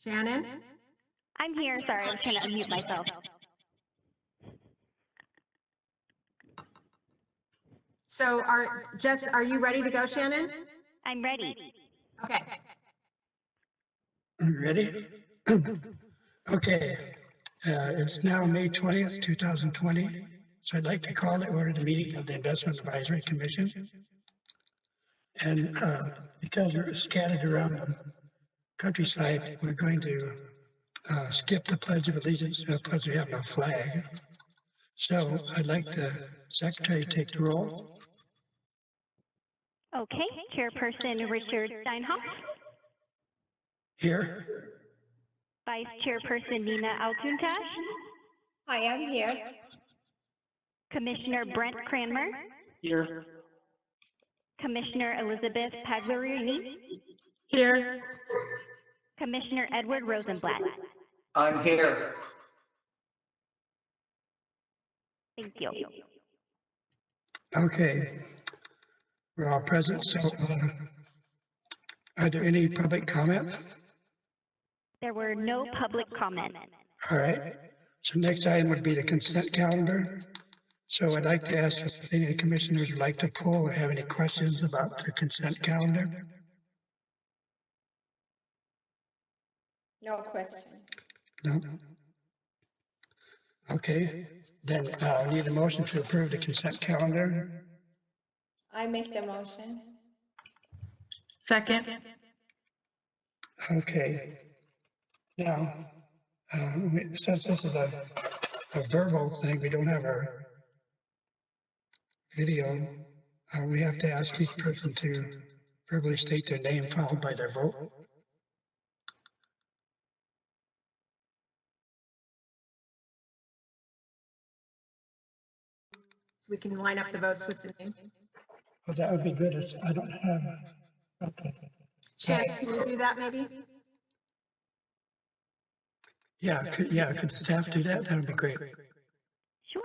Shannon? I'm here. Sorry, I was trying to unmute myself. So are you ready to go, Shannon? I'm ready. Okay. Are you ready? Okay, it's now May 20th, 2020. So I'd like to call to order the meeting of the Investment Advisory Commission. And because we're scattered around the countryside, we're going to skip the Pledge of Allegiance, plus we have no flag. So I'd like the secretary to take the roll. Okay, Chairperson Richard Steinhoff, Here. Vice Chairperson Nina Altuntash, Hi, I'm here. Commissioner Brent Cranmer, Here. Commissioner Elizabeth Pagliarini, Here. Commissioner Edward Rosenblatt. I'm here. Thank you. Okay, we're all present. So are there any public comment? There were no public comments. All right. So next item would be the consent calendar. So I'd like to ask if any of the commissioners would like to pull or have any questions about the consent calendar. No question. No? Okay, then I need a motion to approve the consent calendar. I make the motion. Second. Okay. Now, since this is a verbal thing, we don't have our video. We have to ask each person to verbally state their name followed by their vote. We can line up the votes with the name. Well, that would be good. I don't have, okay. Shannon, can you do that maybe? Yeah, could staff do that? That would be great. Sure.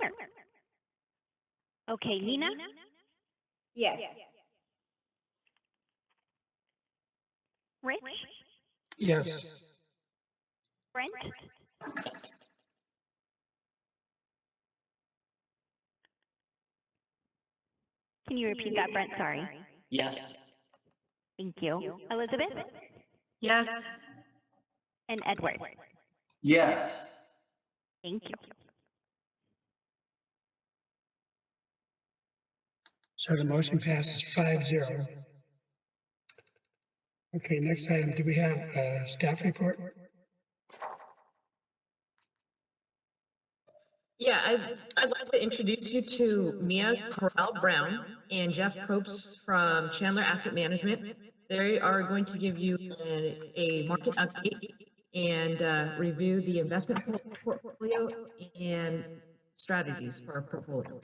Okay, Nina, Yes. Rich, Yes, Brent, can you repeat that, Brent? Sorry. Yes. Thank you. Elizabeth Yes. and Edward. Yes. Thank you. so the motion passes 5-0. Okay, next item, do we have a staff report? Yeah, I'd like to introduce you to Mia Corral Brown and Jeff Probst from Chandler Asset Management. They are going to give you a market update and review the investment portfolio and strategies for our portfolio.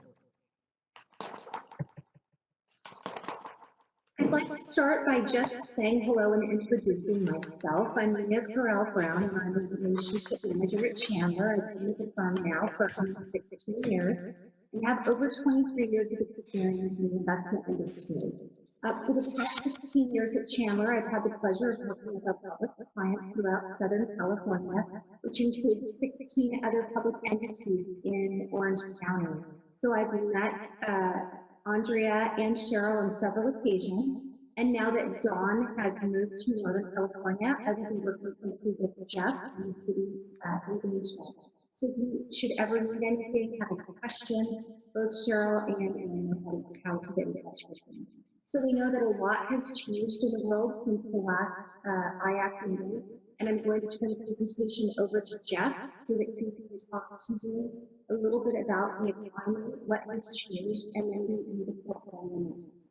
I'd like to start by just saying hello and introducing myself. I'm Mia Corral Brown, and I'm a relationship manager at Chandler. I've been with the firm now for almost 16 years and have over 23 years of experience in the investment industry. For the past 16 years at Chandler, I've had the pleasure of working with our public clients throughout Southern California, which includes 16 other public entities in Orange County. So I've met Andrea and Cheryl on several occasions, and now that Dawn has moved to Northern California, I will be working closely with Jeff on the city's engagement. So if you should ever need anything, have any questions, both Cheryl and Anna know how to get in touch with me. So we know that a lot has changed in the world since the last IAC meeting, and I'm going to turn the presentation over to Jeff so that he can talk to you a little bit about the economy, what has changed, and then the portfolio metrics.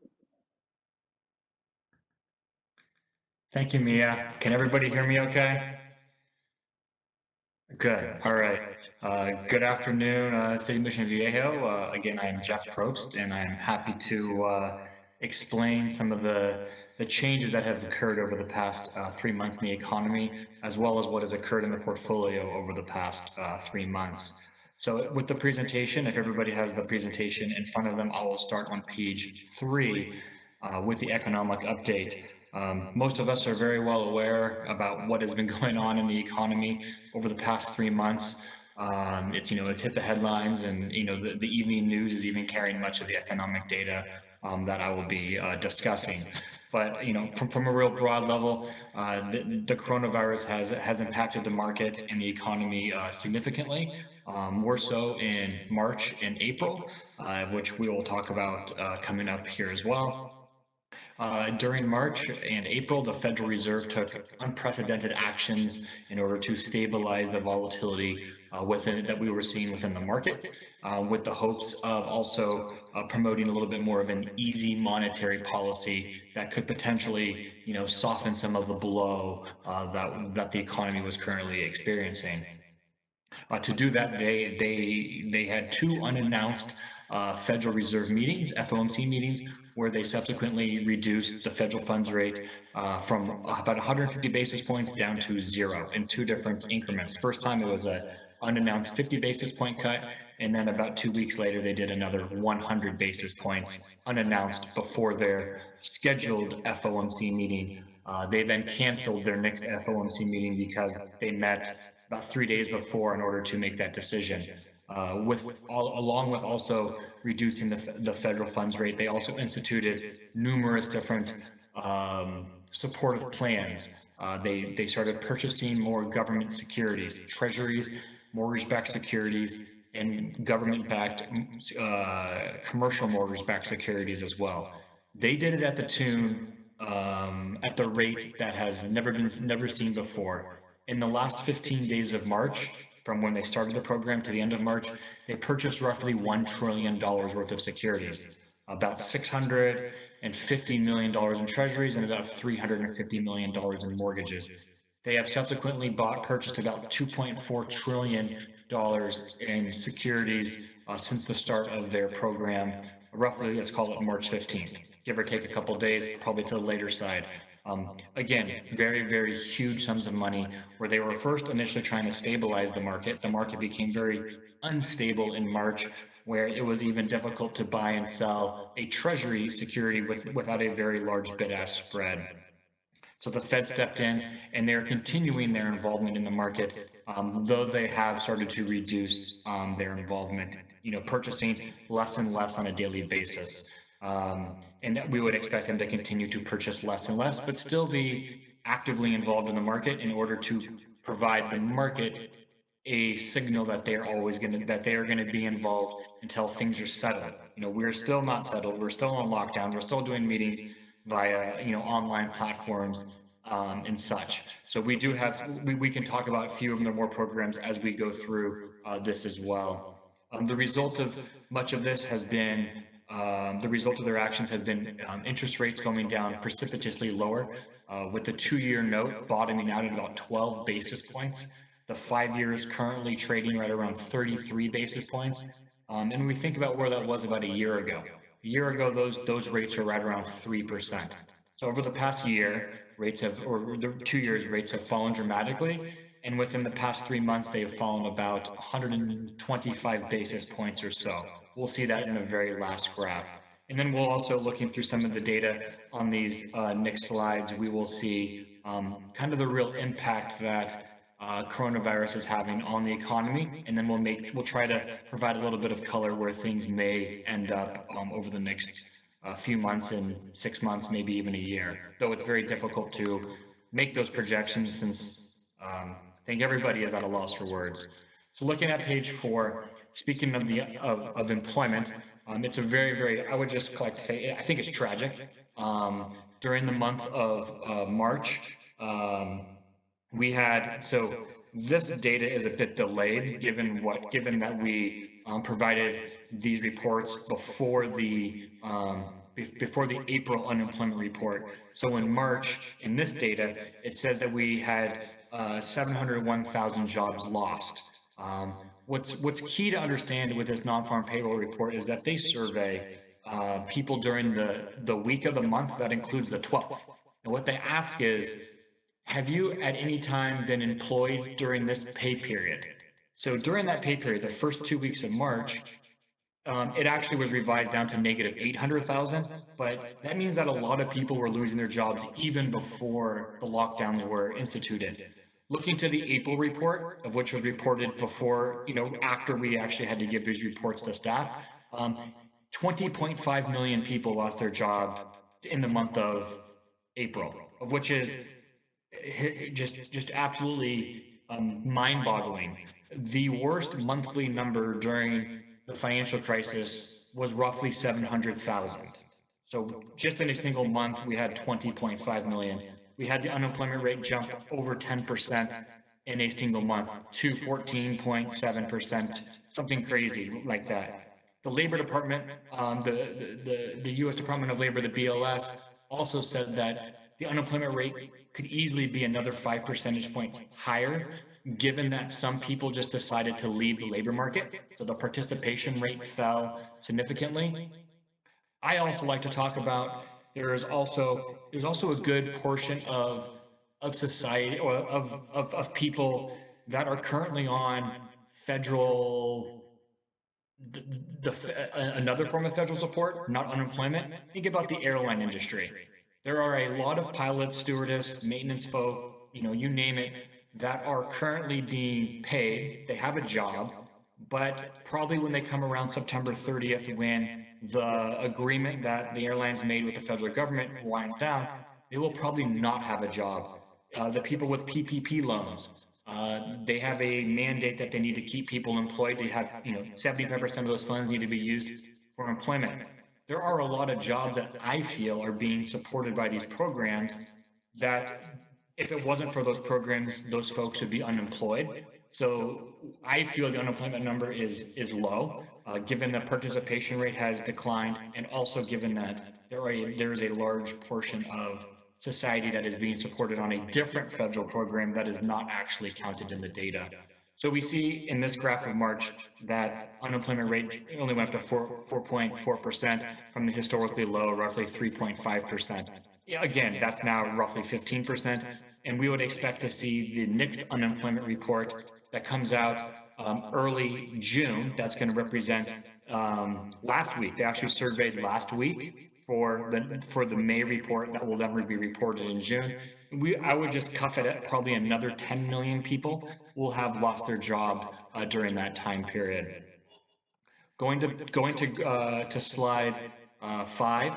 Thank you, Mia. Can everybody hear me okay? Good. All right. Good afternoon, City Mission Viejo. Again, I am Jeff Probst, and I'm happy to explain some of the changes that have occurred over the past 3 months in the economy, as well as what has occurred in the portfolio over the past 3 months. So with the presentation, if everybody has the presentation in front of them, I will start on page 3 with the economic update. Most of us are very well aware about what has been going on in the economy over the past 3 months. It's hit the headlines, and the evening news is even carrying much of the economic data that I will be discussing. But from a real broad level, the coronavirus has impacted the market and the economy significantly, more so in March and April, which we will talk about coming up here as well. During March and April, the Federal Reserve took unprecedented actions in order to stabilize the volatility that we were seeing within the market, with the hopes of also promoting a little bit more of an easy monetary policy that could potentially, soften some of the blow that the economy was currently experiencing. To do that, they had two unannounced Federal Reserve meetings, FOMC meetings, where they subsequently reduced the federal funds rate from about 150 basis points down to 0 in two different increments. First time it was a unannounced 50 basis point cut, and then about 2 weeks later they did another 100 basis points unannounced before their scheduled FOMC meeting. They then canceled their next FOMC meeting because they met about 3 days before in order to make that decision. Along with also reducing the federal funds rate, they also instituted numerous different supportive plans. They started purchasing more government securities, treasuries, mortgage-backed securities, and government-backed commercial mortgage-backed securities as well. They did it at the tune, at the rate that has never seen before. In the last 15 days of March, from when they started the program to the end of March, they purchased roughly $1 trillion worth of securities, about $650 million in treasuries, and about $350 million in mortgages. They have subsequently purchased about $2.4 trillion in securities since the start of their program, roughly, let's call it March 15th, give or take a couple days, probably to the later side. Again, very, very huge sums of money, where they were first initially trying to stabilize the market. The market became very unstable in March, where it was even difficult to buy and sell a treasury security without a very large bid-ask spread. So the Fed stepped in, and they're continuing their involvement in the market, though they have started to reduce their involvement, purchasing less and less on a daily basis. And we would expect them to continue to purchase less and less, but still be actively involved in the market in order to provide the market a signal that they are going to be involved until things are settled. We're still not settled. We're still on lockdown. We're still doing meetings via online platforms and such. So we can talk about a few of the more programs as we go through this as well. The result of much of this has been the result of their actions has been interest rates going down precipitously lower, with the 2-year note bottoming out at about 12 basis points. The 5 years currently trading right around 33 basis points. And when we think about where that was about a year ago, those rates are right around 3%. So over the past year, the 2 years rates have fallen dramatically. And within the past 3 months, they have fallen about 125 basis points or so. We'll see that in the very last graph. And then we'll also, looking through some of the data on these next slides, we will see kind of the real impact that coronavirus is having on the economy. And then we'll try to provide a little bit of color where things may end up over the next few months, and 6 months, maybe even a year. Though it's very difficult to make those projections, since I think everybody is at a loss for words. So looking at page 4, speaking of employment, it's a very, I would just like to say, I think it's tragic. During the month of March, we had, so this data is a bit delayed given that we provided these reports before the April unemployment report. So in March, in this data, it says that we had 701,000 jobs lost. What's key to understand with this non-farm payroll report is that they survey people during the week of the month that includes the 12th. And what they ask is, have you at any time been employed during this pay period? So during that pay period, the first 2 weeks of March, it actually was revised down to negative 800,000, but that means that a lot of people were losing their jobs even before the lockdowns were instituted. Looking to the April report, of which was reported before, after we actually had to give these reports to staff, 20.5 million people lost their job in the month of April, of which is just absolutely mind-boggling. The worst monthly number during the financial crisis was roughly 700,000. So just in a single month, we had 20.5 million. We had the unemployment rate jump over 10% in a single month to 14.7%, something crazy like that. The Labor Department, the U.S. Department of Labor, the BLS, also says that the unemployment rate could easily be another 5 percentage points higher, given that some people just decided to leave the labor market. So the participation rate fell significantly. I also like to talk about there's also a good portion of society or of people that are currently on federal another form of federal support, not unemployment. Think about the airline industry. There are a lot of pilots, stewardess, maintenance folk, you name it, that are currently being paid. They have a job, but probably when they come around September 30th, when the agreement that the airlines made with the federal government winds down, they will probably not have a job. The people with PPP loans, they have a mandate that they need to keep people employed. They have, 75% of those funds need to be used for employment. There are a lot of jobs that I feel are being supported by these programs that if it wasn't for those programs, those folks would be unemployed. So I feel the unemployment number is low, given the participation rate has declined, and also given that there is a large portion of society that is being supported on a different federal program that is not actually counted in the data. So we see in this graph of March that unemployment rate only went up to 4.4% from the historically low, roughly 3.5%. Again, that's now roughly 15%, and we would expect to see the next unemployment report that comes out early June. That's going to represent last week. They actually surveyed last week for the May report that will then be reported in June. I would just cuff it at probably another 10 million people will have lost their job during that time period. Going to slide 5.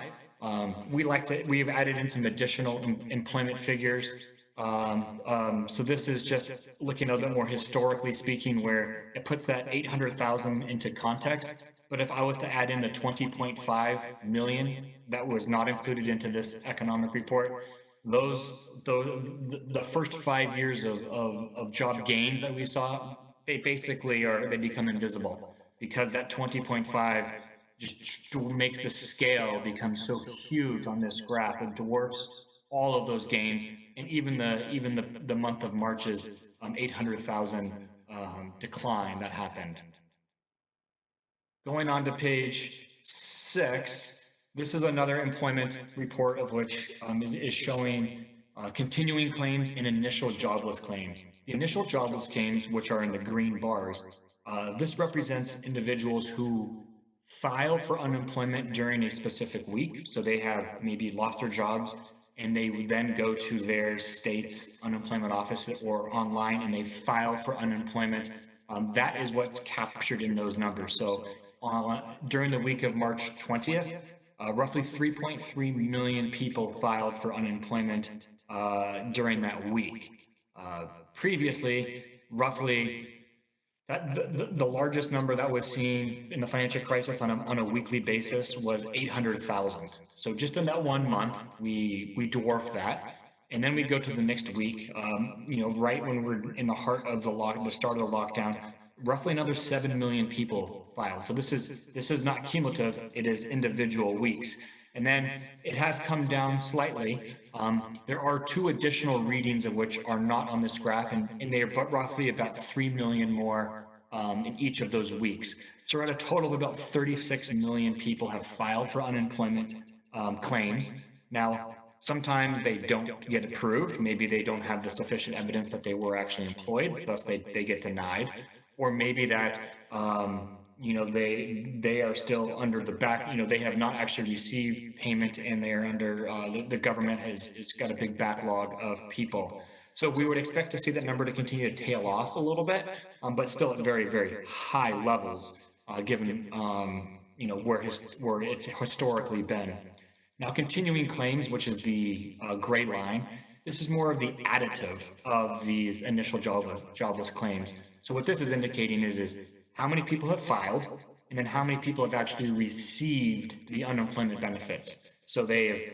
We've added in some additional employment figures. So this is just looking a little bit more historically speaking, where it puts that 800,000 into context. But if I was to add in the 20.5 million that was not included into this economic report, the first 5 years of job gains that we saw, they become invisible, because that 20.5 just makes the scale become so huge on this graph. It dwarfs all of those gains, and even the month of March's 800,000 decline that happened. Going on to page 6, this is another employment report of which is showing continuing claims and initial jobless claims. The initial jobless claims, which are in the green bars, this represents individuals who file for unemployment during a specific week. So they have maybe lost their jobs, and they then go to their state's unemployment office or online and they file for unemployment. That is what's captured in those numbers. So during the week of March 20th, roughly 3.3 million people filed for unemployment during that week. Previously, roughly the largest number that was seen in the financial crisis on a weekly basis was 800,000. So just in that 1 month, we dwarf that. And then we go to the next week, right when we're in the heart of the start of the lockdown, roughly another 7 million people filed. So this is not cumulative, it is individual weeks. And then it has come down slightly. There are 2 additional readings of which are not on this graph, and they are roughly about 3 million more in each of those weeks. So we're at a total of about 36 million people have filed for unemployment claims. Now, sometimes they don't get approved. Maybe they don't have the sufficient evidence that they were actually employed, thus they get denied. Or maybe that they are still under the back, they have not actually received payment, and they are under, the government has got a big backlog of people. So we would expect to see that number to continue to tail off a little bit, but still at very, very high levels, given, where it's historically been. Now, continuing claims, which is the gray line, this is more of the additive of these initial jobless claims. So what this is indicating is how many people have filed, and then how many people have actually received the unemployment benefits. So they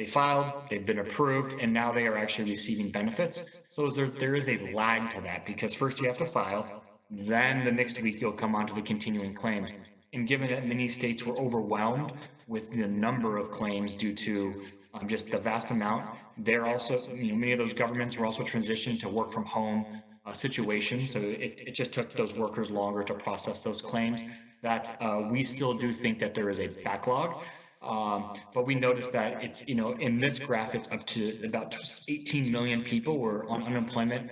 filed, they've been approved, and now they are actually receiving benefits. So there is a lag to that, because first you have to file, then the next week you'll come on to the continuing claims. And given that many states were overwhelmed with the number of claims due to just the vast amount, they're also, many of those governments were also transitioning to work from home situations. So it just took those workers longer to process those claims. That we still do think that there is a backlog. But we noticed that it's, in this graph, it's up to about 18 million people were on unemployment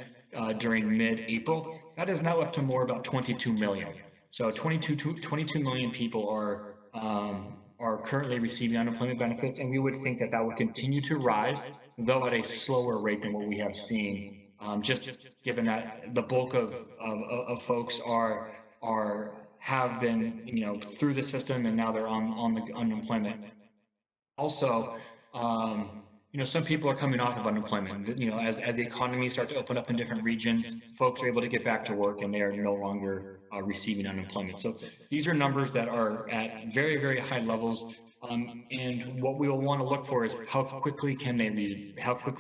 during mid-April. That is now up to more about 22 million. So 22 million people are currently receiving unemployment benefits, and we would think that would continue to rise, though at a slower rate than what we have seen. Just given that the bulk of folks have been, through the system, and now they're on the unemployment. Also, some people are coming off of unemployment. As the economy starts to open up in different regions, folks are able to get back to work, and they are no longer receiving unemployment. So these are numbers that are at very, very high levels. And what we will want to look for is how quickly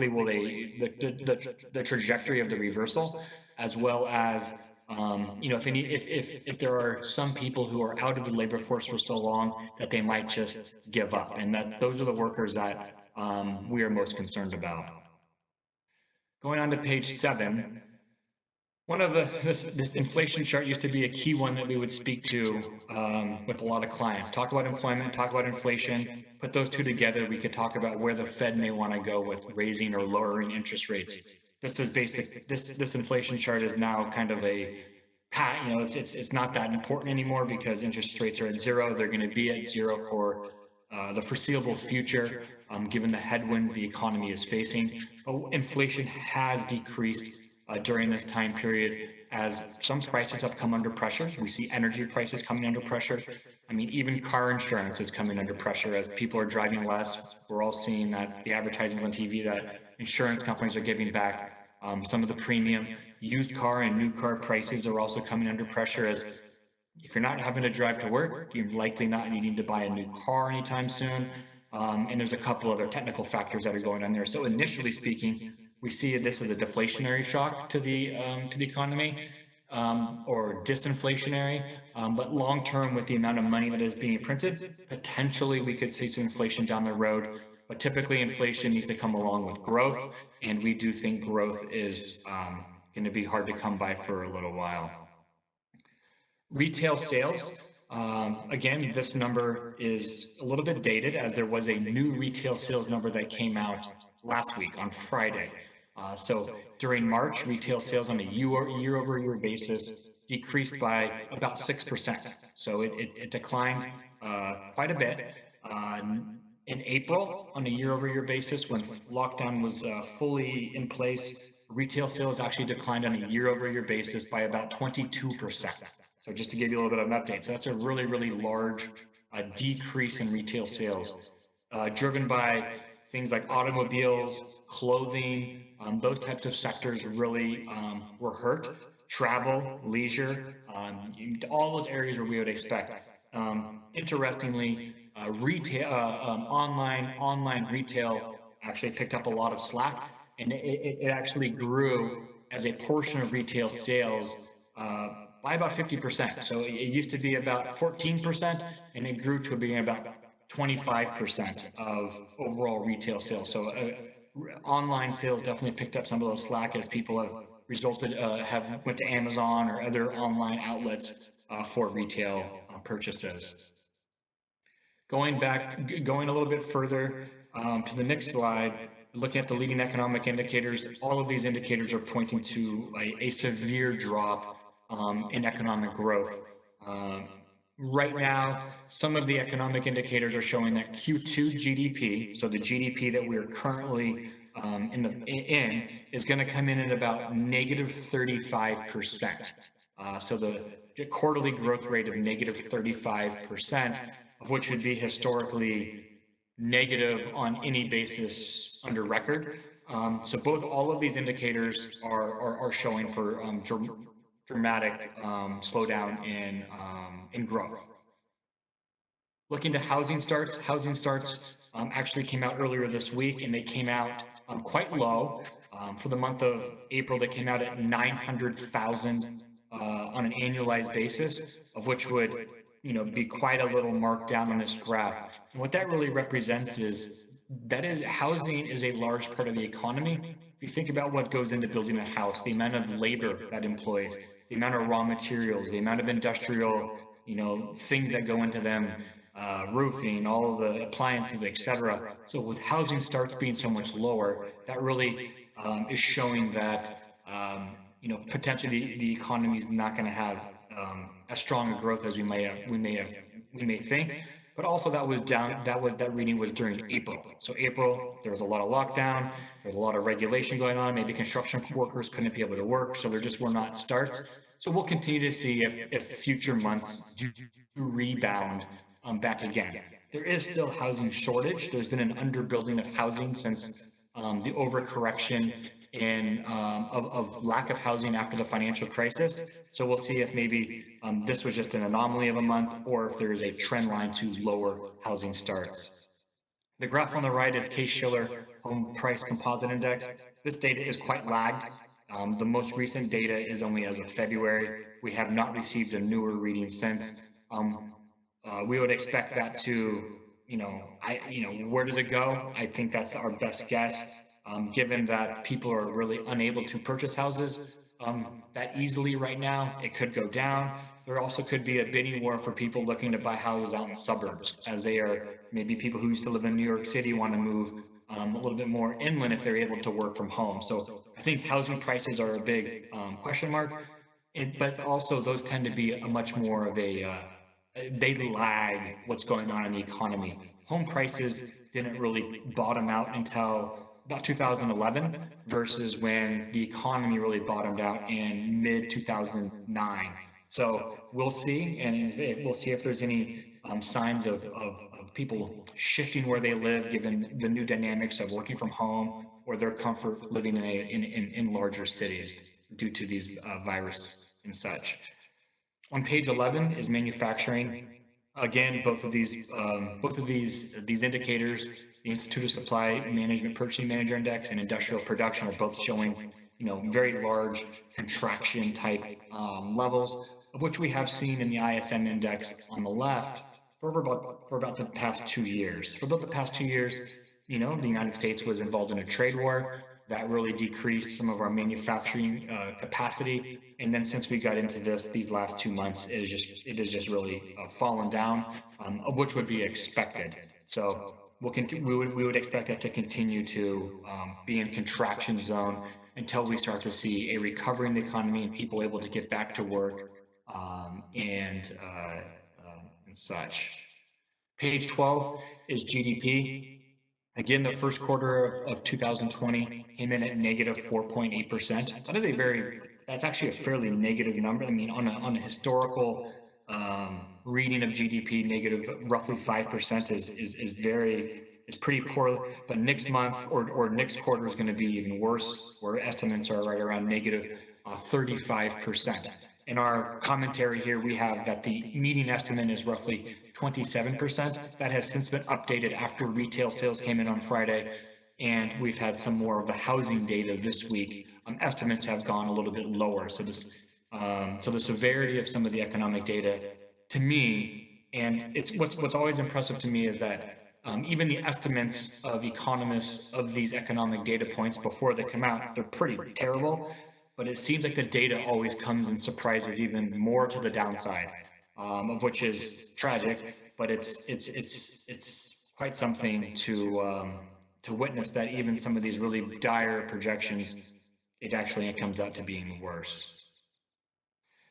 will the trajectory of the reversal, as well as, if there are some people who are out of the labor force for so long that they might just give up. And those are the workers that we are most concerned about. Going on to page 7, one of this inflation chart used to be a key one that we would speak to with a lot of clients. Talk about employment, talk about inflation, put those two together, we could talk about where the Fed may want to go with raising or lowering interest rates. This is basic. This inflation chart is now kind of it's not that important anymore, because interest rates are at 0. They're going to be at 0 for the foreseeable future, given the headwinds the economy is facing. But inflation has decreased during this time period, as some prices have come under pressure. We see energy prices coming under pressure. Even car insurance is coming under pressure as people are driving less. We're all seeing that the advertisements on TV that insurance companies are giving back some of the premium. Used car and new car prices are also coming under pressure, as if you're not having to drive to work, you're likely not needing to buy a new car anytime soon. And there's a couple other technical factors that are going on there. So initially speaking, we see this as a deflationary shock to the economy, or disinflationary. But long term, with the amount of money that is being printed, potentially we could see some inflation down the road. But typically, inflation needs to come along with growth, and we do think growth is going to be hard to come by for a little while. Retail sales. Again, this number is a little bit dated, as there was a new retail sales number that came out last week on Friday. So during March, retail sales on a year-over-year basis decreased by about 6%. So it declined quite a bit. In April, on a year-over-year basis, when lockdown was fully in place, retail sales actually declined on a year-over-year basis by about 22%. So just to give you a little bit of an update, so that's a really, really large decrease in retail sales, driven by things like automobiles, clothing, those types of sectors really were hurt. Travel, leisure, all those areas where we would expect. Interestingly, online retail actually picked up a lot of slack, and it actually grew as a portion of retail sales by about 50%. So it used to be about 14%, and it grew to being about 25% of overall retail sales. So online sales definitely picked up some of those slack, as people have went to Amazon or other online outlets for retail purchases. Going a little bit further to the next slide, looking at the leading economic indicators, all of these indicators are pointing to a severe drop in economic growth. Right now, some of the economic indicators are showing that Q2 GDP, so the GDP that we are currently in is going to come in at about negative 35%. So the quarterly growth rate of negative 35%, of which would be historically negative on any basis under record. So all of these indicators are showing for dramatic slowdown in growth. Looking to housing starts actually came out earlier this week, and they came out quite low. For the month of April, they came out at 900,000 on an annualized basis, of which would be quite a little marked down on this graph. And what that really represents is housing is a large part of the economy. If you think about what goes into building a house, the amount of labor that employs, the amount of raw materials, the amount of industrial, things that go into them, roofing, all of the appliances, etc. So with housing starts being so much lower, that really is showing that potentially the economy is not going to have as strong a growth as we may think. But also that reading was during April. So April, there was a lot of lockdown, there was a lot of regulation going on. Maybe construction workers couldn't be able to work, so there just were not starts. So we'll continue to see if future months do rebound back again. There is still housing shortage. There's been an underbuilding of housing since the overcorrection of lack of housing after the financial crisis. So we'll see if maybe this was just an anomaly of a month, or if there is a trend line to lower housing starts. The graph on the right is Case-Shiller Home Price Composite Index. This data is quite lagged. The most recent data is only as of February. We have not received a newer reading since. We would expect that to, where does it go? I think that's our best guess. Given that people are really unable to purchase houses that easily right now, it could go down. There also could be a bidding war for people looking to buy houses out in the suburbs, as they are maybe people who used to live in New York City want to move a little bit more inland if they're able to work from home. So I think housing prices are a big question mark, but also those tend to be a much more of they lag what's going on in the economy. Home prices didn't really bottom out until about 2011 versus when the economy really bottomed out in mid-2009. So we'll see, and we'll see if there's any signs of people shifting where they live given the new dynamics of working from home or their comfort living in larger cities due to these virus and such. On page 11 is manufacturing. Again, both of these indicators, the Institute of Supply Management Purchasing Manager Index and industrial production, are both showing very large contraction type levels, of which we have seen in the ISM index on the left for about the past 2 years. For about the past 2 years, the United States was involved in a trade war that really decreased some of our manufacturing capacity. And then since we got into these last 2 months, it has just really fallen down, of which would be expected. So we would expect that to continue to be in contraction zone until we start to see a recovery in the economy and people able to get back to work and such. Page 12 is GDP. Again, the first quarter of 2020 came in at negative 4.8%. That's actually a fairly negative number. I mean, on a historical reading of GDP, negative roughly 5% is pretty poor. But next month or next quarter is going to be even worse, where estimates are right around negative 35%. In our commentary here, we have that the median estimate is roughly 27%. That has since been updated after retail sales came in on Friday, and we've had some more of the housing data this week. Estimates have gone a little bit lower. So the severity of some of the economic data, to me, and it's what's always impressive to me is that even the estimates of economists of these economic data points before they come out, they're pretty terrible. But it seems like the data always comes and surprises even more to the downside, of which is tragic. But it's quite something to witness that even some of these really dire projections, it actually comes out to being worse.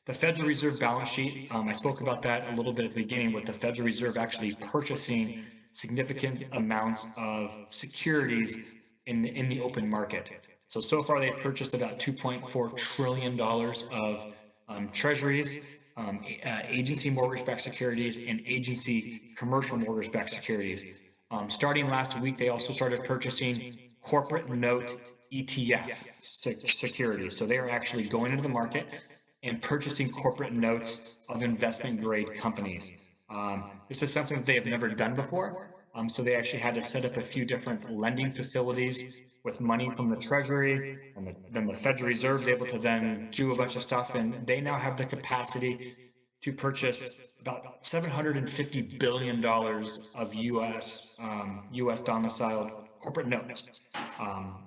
The Federal Reserve balance sheet, I spoke about that a little bit at the beginning, with the Federal Reserve actually purchasing significant amounts of securities in the open market. So far they've purchased about $2.4 trillion of treasuries, agency mortgage-backed securities, and agency commercial mortgage-backed securities. Starting last week, they also started purchasing corporate note ETF securities. So they are actually going into the market and purchasing corporate notes of investment grade companies. This is something that they have never done before. So they actually had to set up a few different lending facilities with money from the Treasury, and then the Federal Reserve is able to then do a bunch of stuff, and they now have the capacity to purchase about $750 billion of U.S. domiciled corporate notes.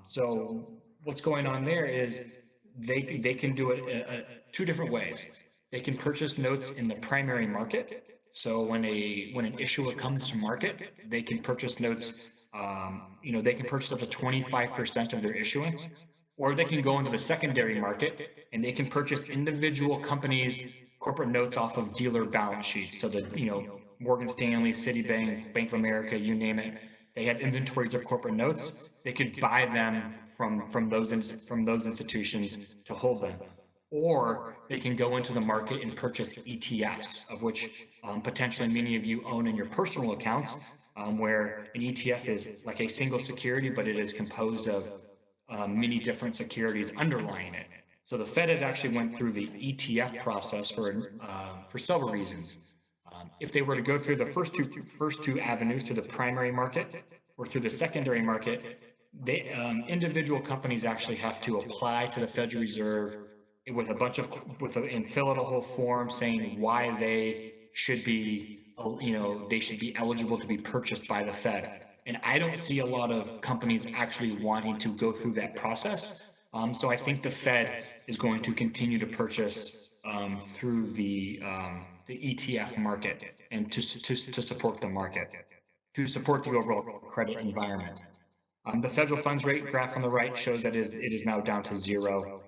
So what's going on there is they can do it two different ways. They can purchase notes in the primary market. So when an issuer comes to market, they can purchase notes. They can purchase up to 25% of their issuance, or they can go into the secondary market and they can purchase individual companies' corporate notes off of dealer balance sheets. So that Morgan Stanley, Citibank, Bank of America, you name it, they had inventories of corporate notes. They could buy them from those institutions to hold them. Or they can go into the market and purchase ETFs, of which potentially many of you own in your personal accounts, where an ETF is like a single security, but it is composed of many different securities underlying it. So the Fed has actually went through the ETF process for several reasons. If they were to go through the first two avenues, through the primary market or through the secondary market, individual companies actually have to apply to the Federal Reserve and fill out a whole form saying why they should be eligible to be purchased by the Fed. And I don't see a lot of companies actually wanting to go through that process. So I think the Fed is going to continue to purchase through the ETF market and to support the market, to support the overall credit environment. The federal funds rate graph on the right shows that it is now down to zero,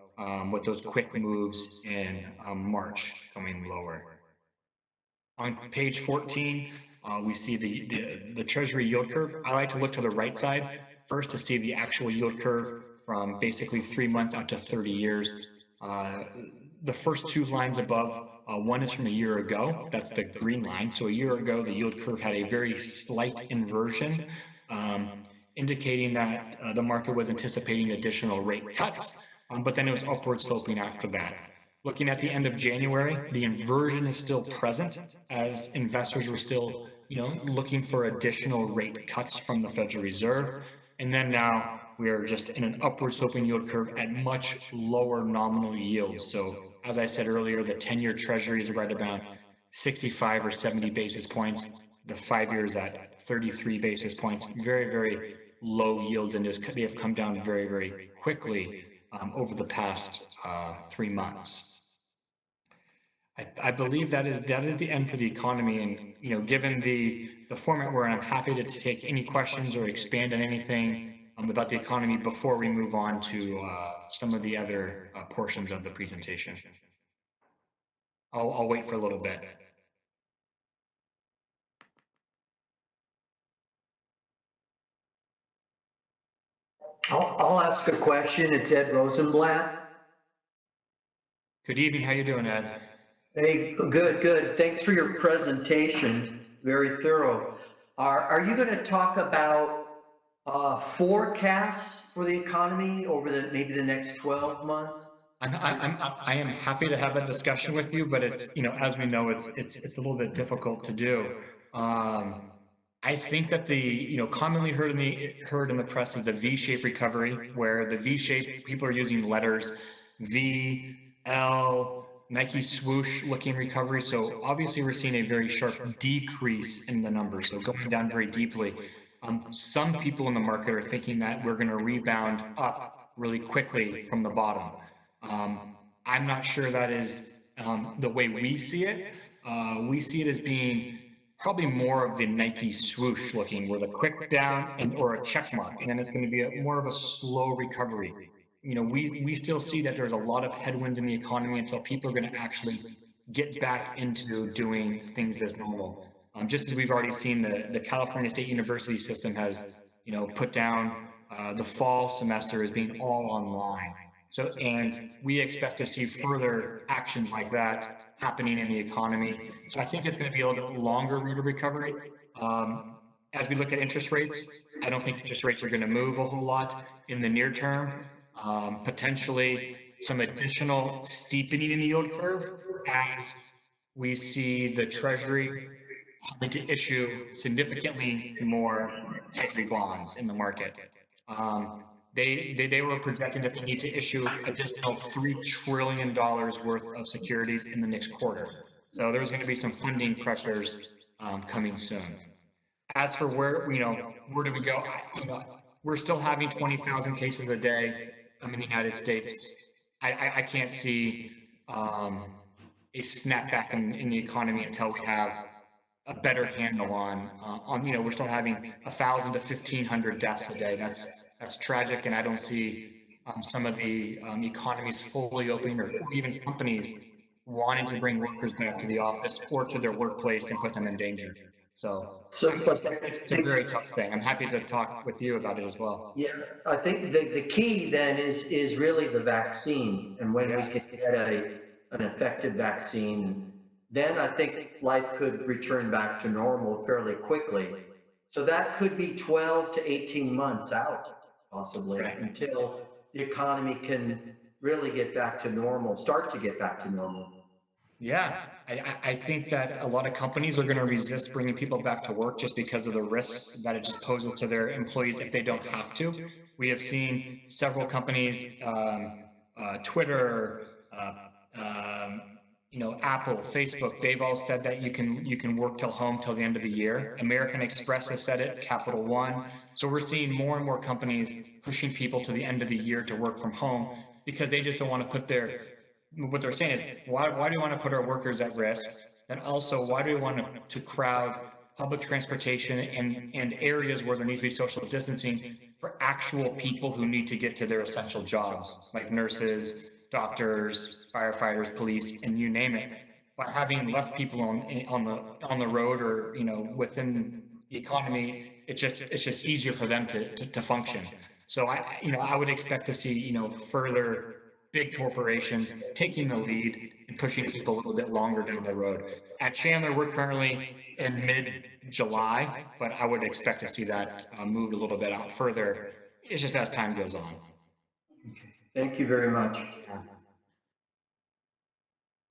with those quick moves in March coming lower. On page 14, we see the Treasury yield curve. I like to look to the right side first to see the actual yield curve from basically 3 months out to 30 years. The first two lines above, one is from a year ago. That's the green line. So a year ago, the yield curve had a very slight inversion, indicating that the market was anticipating additional rate cuts, but then it was upward sloping after that. Looking at the end of January, the inversion is still present as investors were still, looking for additional rate cuts from the Federal Reserve. And then now we are just in an upward sloping yield curve at much lower nominal yields. So as I said earlier, the 10-year Treasury is right about 65 or 70 basis points. The 5 years at 33 basis points, very, very low yields, and they have come down very, very quickly over the past 3 months. I believe that is the end for the economy, and given the format we're in, I'm happy to take any questions or expand on anything about the economy before we move on to some of the other portions of the presentation. I'll wait for a little bit. I'll ask a question. It's Ed Rosenblatt. Good evening. How you doing, Ed? Hey, good. Thanks for your presentation. Very thorough. Are you going to talk about forecasts for the economy over maybe the next 12 months? I am happy to have that discussion with you, but it's, as we know, it's a little bit difficult to do. I think that the, commonly heard in the press is the V-shaped recovery, where the V-shape, people are using letters, V, L, Nike swoosh looking recovery. So obviously we're seeing a very sharp decrease in the numbers, so going down very deeply. Some people in the market are thinking that we're going to rebound up really quickly from the bottom. I'm not sure that is the way we see it. We see it as being probably more of the Nike swoosh looking, with a quick down or a check mark, and then it's going to be more of a slow recovery. we still see that there's a lot of headwinds in the economy until people are going to actually get back into doing things as normal. Just as we've already seen, the California State University system has, put down the fall semester as being all online. So, and we expect to see further actions like that happening in the economy. So I think it's going to be a little bit longer route of recovery. As we look at interest rates, I don't think interest rates are going to move a whole lot in the near term. Potentially some additional steepening in the yield curve as we see the Treasury having to issue significantly more Treasury bonds in the market. They were projecting that they need to issue additional $3 trillion worth of securities in the next quarter. So there's going to be some funding pressures coming soon. As for where do we go? We're still having 20,000 cases a day in the United States. I can't see a snapback in the economy until we have a better handle on we're still having 1,000 to 1,500 deaths a day. That's tragic, and I don't see some of the economies fully opening or even companies wanting to bring workers back to the office or to their workplace and put them in danger. So it's a very tough thing. I'm happy to talk with you about it as well. Yeah, I think the key then is really the vaccine, and when we can get an effective vaccine, then I think life could return back to normal fairly quickly. So that could be 12 to 18 months out, possibly, until the economy can really get back to normal, start to get back to normal. Yeah, I think that a lot of companies are going to resist bringing people back to work just because of the risks that it just poses to their employees if they don't have to. We have seen several companies, Twitter, Apple, Facebook, they've all said that you can work till home till the end of the year. American Express has said it, Capital One. So we're seeing more and more companies pushing people to the end of the year to work from home because they just don't want to put what they're saying is, why do we want to put our workers at risk? And also, why do we want to crowd public transportation and areas where there needs to be social distancing for actual people who need to get to their essential jobs, like nurses, doctors, firefighters, police, and you name it. By having less people on the road or within the economy, it's just easier for them to function. So I would expect to see further big corporations taking the lead and pushing people a little bit longer down the road. At Chandler, we're currently in mid-July, but I would expect to see that move a little bit out further. It's just as time goes on. Thank you very much.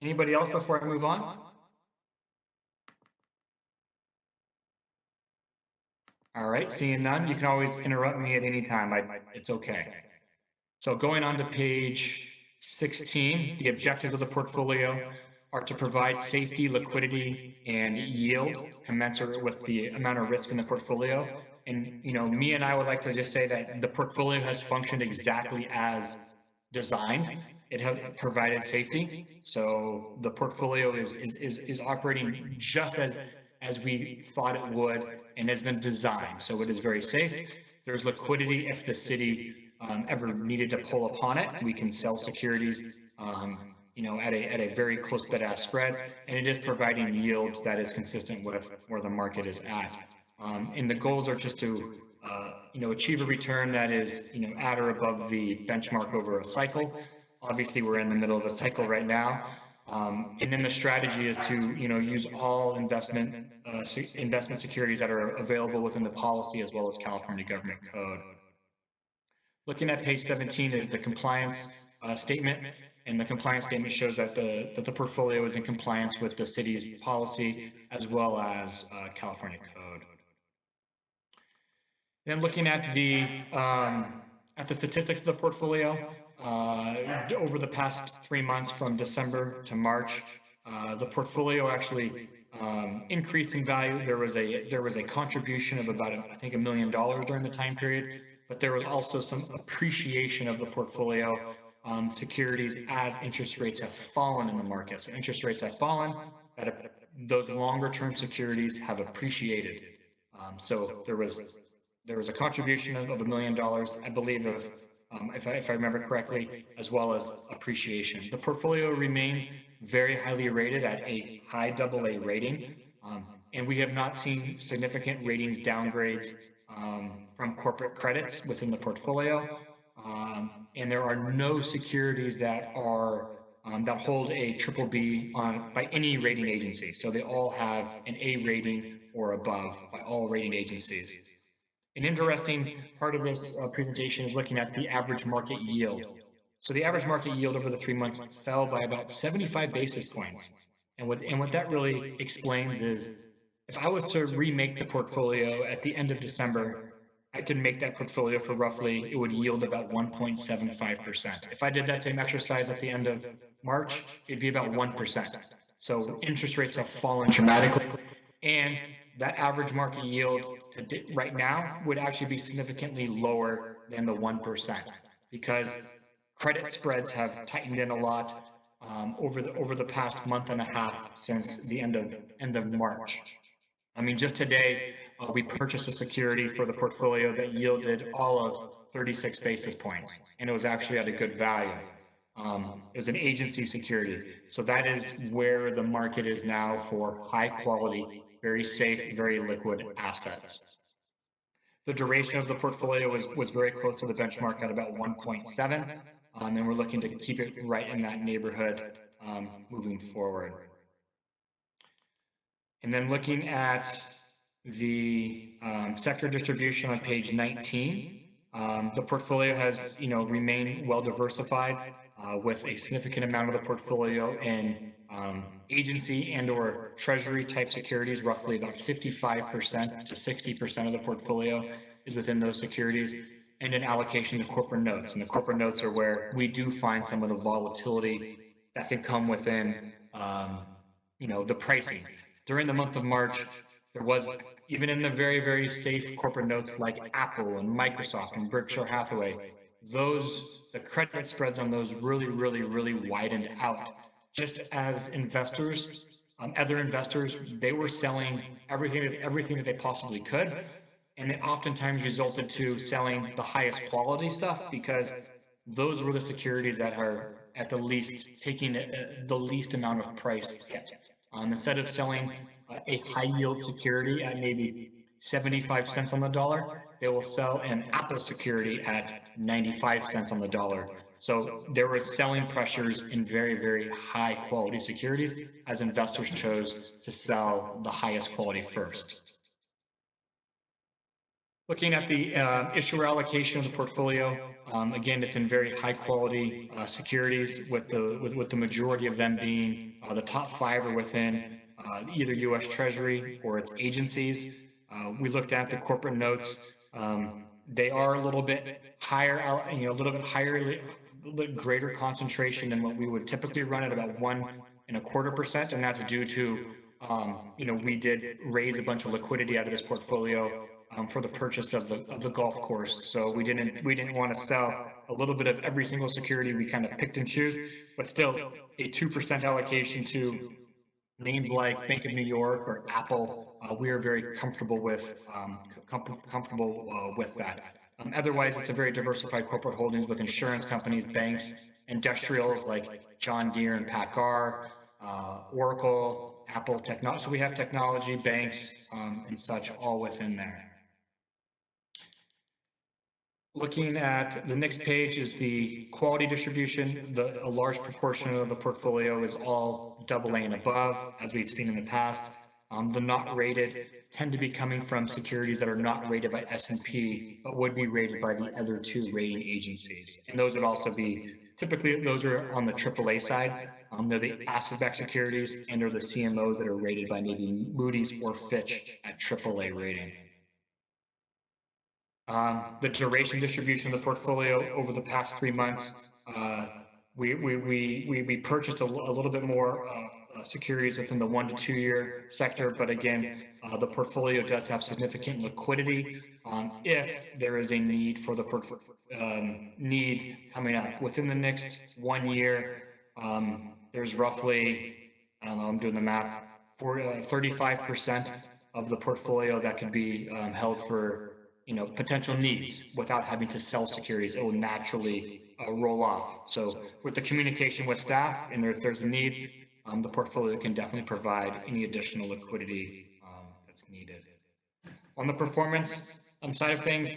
Anybody else before I move on? All right, seeing none, you can always interrupt me at any time. It's okay. So going on to page 16, the objectives of the portfolio are to provide safety, liquidity, and yield commensurate with the amount of risk in the portfolio. And, me and I would like to just say that the portfolio has functioned exactly as designed. It has provided safety. So the portfolio is operating just as we thought it would and has been designed. So it is very safe. There's liquidity if the city ever needed to pull upon it. We can sell securities, at a very close bid-ask spread, and it is providing yield that is consistent with where the market is at. And the goals are just to, achieve a return that is, at or above the benchmark over a cycle. Obviously, we're in the middle of a cycle right now. And then the strategy is to, use all investment securities that are available within the policy as well as California government code. Looking at page 17 is the compliance statement, and the compliance statement shows that the portfolio is in compliance with the city's policy as well as California code. Then looking at the statistics of the portfolio over the past 3 months from December to March, the portfolio actually increased in value. There was a contribution of about I think $1 million during the time period. But there was also some appreciation of the portfolio securities as interest rates have fallen in the market. So interest rates have fallen, those longer term securities have appreciated. So there was a contribution of $1 million, I believe, of if I remember correctly, as well as appreciation. The portfolio remains very highly rated at a high AA rating, and we have not seen significant ratings downgrades from corporate credits within the portfolio. And there are no securities that are that hold a triple B by any rating agency. So they all have an A rating or above by all rating agencies. An interesting part of this presentation is looking at the average market yield. So the average market yield over the 3 months fell by about 75 basis points. And what that really explains is, if I was to remake the portfolio at the end of December, I could make that portfolio for roughly, it would yield about 1.75%. If I did that same exercise at the end of March, it'd be about 1%. So interest rates have fallen dramatically, and that average market yield right now would actually be significantly lower than the 1%, because credit spreads have tightened in a lot over the past month and a half since the end of March. I mean, just today, we purchased a security for the portfolio that yielded all of 36 basis points, and it was actually at a good value. It was an agency security. So that is where the market is now for high quality, very safe, very liquid assets. The duration of the portfolio was very close to the benchmark at about 1.7, and we're looking to keep it right in that neighborhood moving forward. And then looking at the sector distribution on page 19, the portfolio has remained well diversified with a significant amount of the portfolio in agency and or treasury type securities. Roughly about 55% to 60% of the portfolio is within those securities, and an allocation to corporate notes. And the corporate notes are where we do find some of the volatility that can come within the pricing. During the month of March, there was, even in the very, very safe corporate notes like Apple and Microsoft and Berkshire Hathaway, the credit spreads on those really widened out. Just as investors, other investors, they were selling everything that they possibly could, and it oftentimes resulted to selling the highest quality stuff, because those were the securities that are at the least taking the least amount of price hit. Instead of selling a high yield security at maybe 75 cents on the dollar, they will sell an Apple security at 95 cents on the dollar. So there were selling pressures in very, very high quality securities as investors chose to sell the highest quality first. Looking at the issuer allocation of the portfolio, again, it's in very high quality securities, with the majority of them being the top 5 are within either U.S. Treasury or its agencies. We looked at the corporate notes. They are a little bit higher, a little bit greater concentration than what we would typically run at about 1.25%, and that's due to we did raise a bunch of liquidity out of this portfolio for the purchase of the golf course. So we didn't want to sell a little bit of every single security. We kind of picked and choose, but still a 2% allocation to names like Bank of New York or Apple. We are very comfortable with that. Otherwise, it's a very diversified corporate holdings with insurance companies, banks, industrials like John Deere and PACCAR, Oracle, Apple Technology. So we have technology, banks, and such all within there. Looking at the next page is the quality distribution. A large proportion of the portfolio is all AA and above, as we've seen in the past. The not rated tend to be coming from securities that are not rated by S&P, but would be rated by the other 2 rating agencies. And those would also be, typically those are on the AAA side. They're the asset-backed securities, and they're the CMOs that are rated by maybe Moody's or Fitch at AAA rating. The duration distribution of the portfolio over the past 3 months, we purchased a little bit more securities within the 1 to 2 year sector, but again, the portfolio does have significant liquidity if there is a need for the need coming up within the next 1 year. There's roughly, I don't know, I'm doing the math, 35% of the portfolio that could be held for potential needs without having to sell securities. It will naturally roll off. So with the communication with staff, and if there's a need, the portfolio can definitely provide any additional liquidity that's needed. On the performance side of things,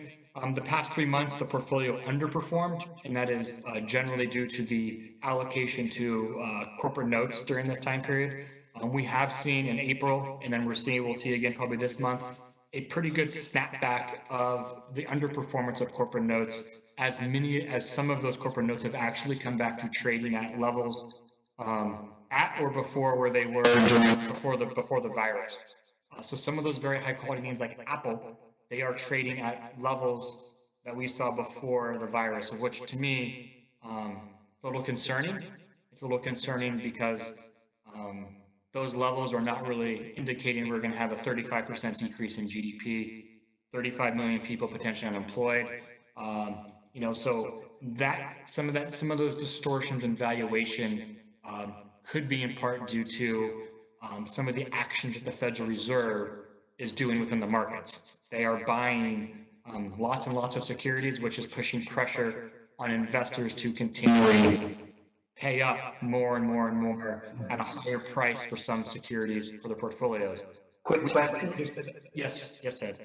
the past 3 months, the portfolio underperformed, and that is generally due to the allocation to corporate notes during this time period. We have seen in April, and then we'll see again probably this month, a pretty good snapback of the underperformance of corporate notes, as some of those corporate notes have actually come back to trading at levels at or before where they were before the virus. So some of those very high quality names like Apple, they are trading at levels that we saw before the virus, which to me, a little concerning. It's a little concerning because those levels are not really indicating we're going to have a 35% decrease in GDP, 35 million people potentially unemployed. So some of those distortions in valuation could be in part due to some of the actions that the Federal Reserve is doing within the markets. They are buying lots and lots of securities, which is pushing pressure on investors to continually pay up more and more and more at a higher price for some securities for their portfolios. Quick question. Yes, Ed.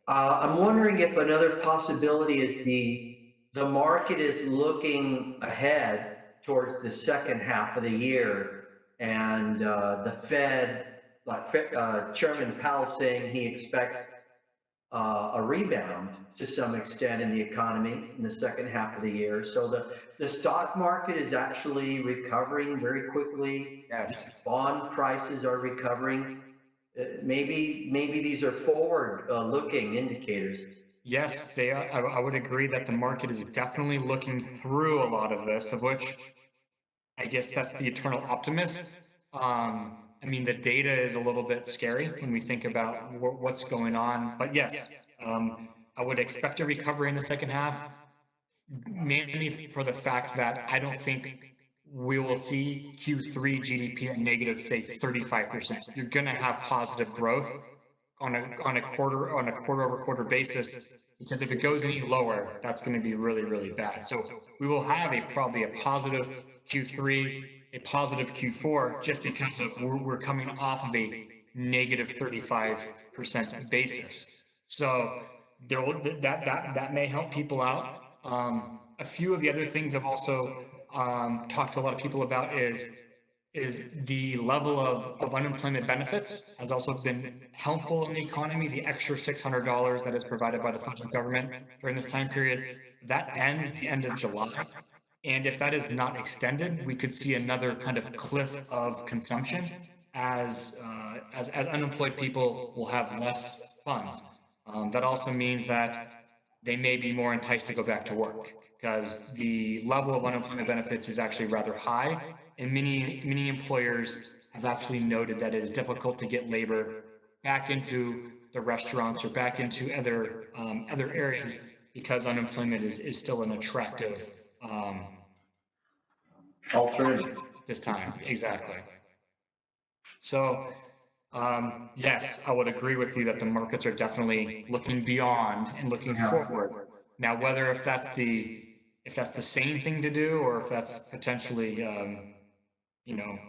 I'm wondering if another possibility is the market is looking ahead towards the second half of the year, and the Fed, Chairman Powell saying he expects a rebound to some extent in the economy in the second half of the year. So the stock market is actually recovering very quickly. Yes. Bond prices are recovering. Maybe these are forward-looking indicators. Yes, they are. I would agree that the market is definitely looking through a lot of this, of which I guess that's the eternal optimist. The data is a little bit scary when we think about what's going on. But yes, I would expect a recovery in the second half, mainly for the fact that I don't think we will see Q3 GDP at negative, say, 35%. You're going to have positive growth on a quarter-over-quarter basis, because if it goes any lower, that's going to be really, really bad. So we will have probably a positive Q3, a positive Q4, just because we're coming off of a negative 35% basis. So that may help people out. A few of the other things I've also talked to a lot of people about is the level of unemployment benefits has also been helpful in the economy. The extra $600 that is provided by the federal government during this time period, that ends the end of July. And if that is not extended, we could see another kind of cliff of consumption as unemployed people will have less funds. That also means that they may be more enticed to go back to work, because the level of unemployment benefits is actually rather high, and many employers have actually noted that it is difficult to get labor back into the restaurants or back into other areas, because unemployment is still an attractive alternative this time. Exactly. So yes, I would agree with you that the markets are definitely looking beyond and looking forward. Now, whether if that's the same thing to do, or if that's potentially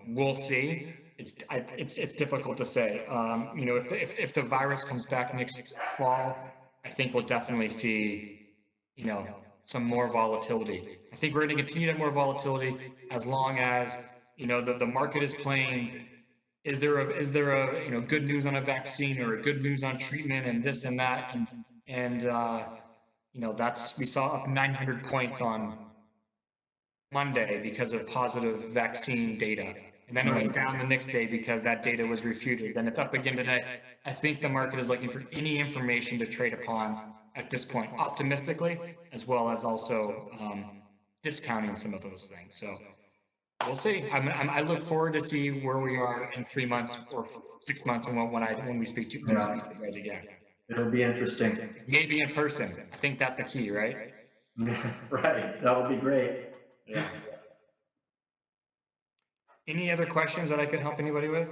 we'll see. It's difficult to say. If the virus comes back next fall, I think we'll definitely see some more volatility. I think we're going to continue to have more volatility as long as the market is playing. Is there a good news on a vaccine, or a good news on treatment, and this and that, and we saw up 900 points on Monday because of positive vaccine data. And then it was down the next day because that data was refuted. Then it's up again today. I think the market is looking for any information to trade upon at this point, optimistically, as well as also discounting some of those things. So we'll see. I look forward to see where we are in 3 months or 6 months, and when we speak to you guys again. It'll be interesting. Maybe in person. I think that's the key, right? Right. That would be great. Yeah. Any other questions that I could help anybody with?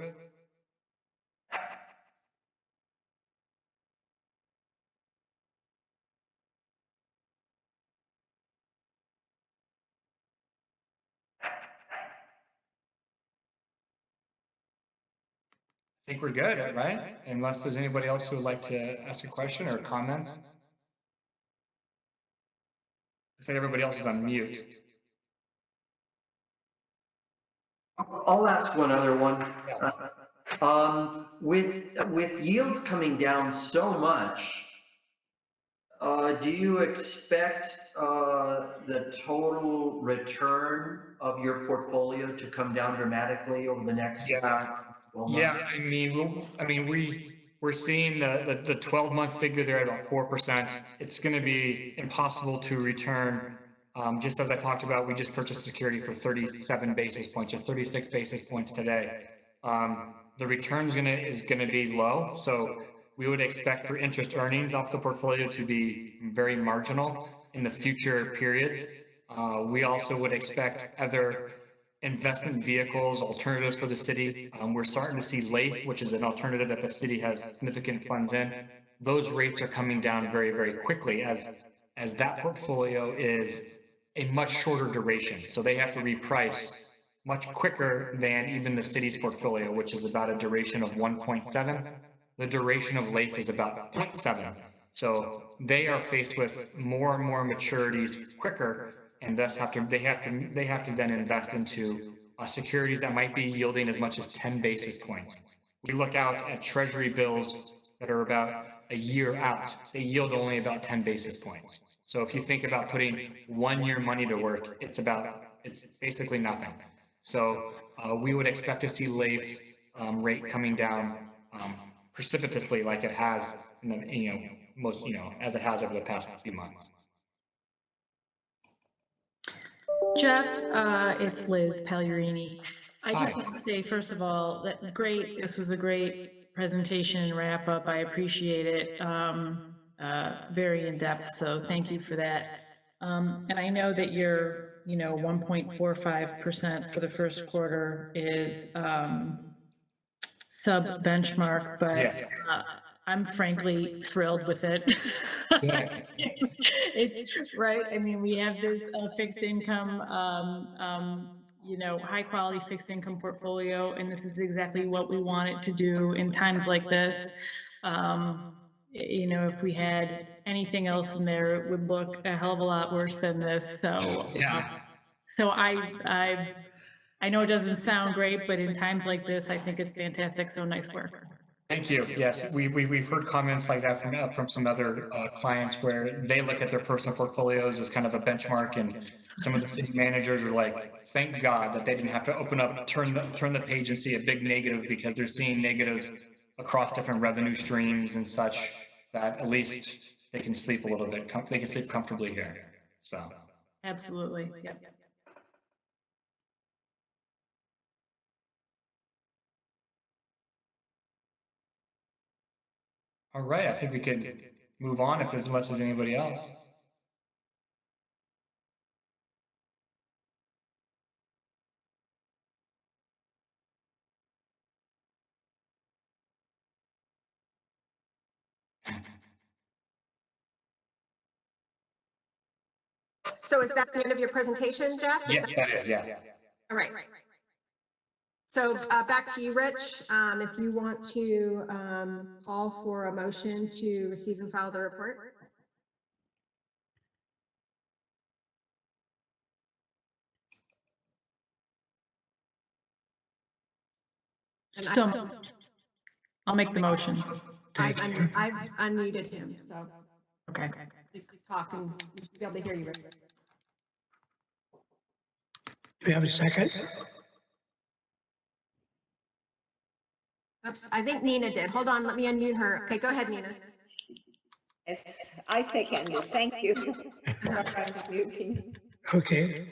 think we're good, right? Unless there's anybody else who would like to ask a question or comments. Looks like everybody else is on mute. I'll ask one other one. With yields coming down so much, do you expect the total return of your portfolio to come down dramatically over the next 12 months? Yeah, we're seeing the 12-month figure there at about 4%. It's going to be impossible to return. Just as I talked about, we just purchased security for 37 basis points or 36 basis points today. The return is going to be low, so we would expect for interest earnings off the portfolio to be very marginal in the future periods. We also would expect other investment vehicles, alternatives for the city. We're starting to see LAIF, which is an alternative that the city has significant funds in. Those rates are coming down very, very quickly as that portfolio is a much shorter duration. So they have to reprice much quicker than even the city's portfolio, which is about a duration of 1.7. The duration of LAIF is about 0.7. So they are faced with more and more maturities quicker, and thus they have to then invest into securities that might be yielding as much as 10 basis points. We look out at treasury bills that are about a year out, they yield only about 10 basis points. So if you think about putting 1 year money to work, it's basically nothing. So we would expect to see LAIF rate coming down precipitously, like it has in the, as it has over the past few months. Jeff, it's Liz Pagliarini. I just want to say, first of all, that great. This was a great presentation and wrap up. I appreciate it. Very in depth. So thank you for that. And I know that your 1.45% for the first quarter is sub benchmark, but Yes. I'm frankly thrilled with it. Yeah. It's right. I mean, we have this fixed income, high quality fixed income portfolio, and this is exactly what we want it to do in times like this. If we had anything else in there, it would look a hell of a lot worse than this. So, Yeah. So I know it doesn't sound great, but in times like this, I think it's fantastic. So nice work. Thank you. Yes, we've heard comments like that from some other clients where they look at their personal portfolios as kind of a benchmark, and some of the city managers are like, thank God that they didn't have to open up, turn the page and see a big negative, because they're seeing negatives across different revenue streams and such, that at least they can sleep a little bit. They can sleep comfortably here. So Absolutely. Yep. all right, I think we could move on unless there's anybody else. So is that the end of your presentation, Jeff? Yeah, that is, yeah. All right. So back to you, Rich. If you want to call for a motion to receive and file the report. So I'll make the motion. I've unmuted him, so Okay. you could talk and we should be able to hear you, Rich. Do we have a second? Oops, I think Nina did. Hold on, let me unmute her. Okay, go ahead, Nina. Yes, I second it. Thank you. for unmuting. Okay.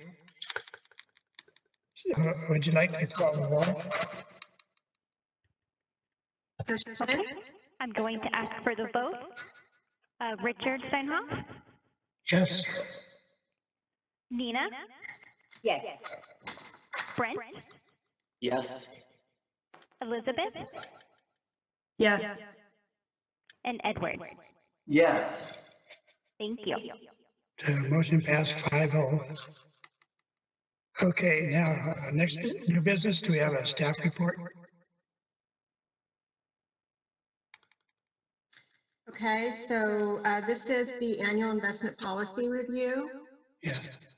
Would you like to call the roll? So Shannon? I'm going to ask for the vote. Richard Steinhoff, Yes. Nina, Yes. Brent, Yes. Elizabeth, Yes. and Edward. Yes. Thank you. The motion passed 5-0. Okay, now, next new business, do we have a staff report? Okay, so this is the annual investment policy review. Yes.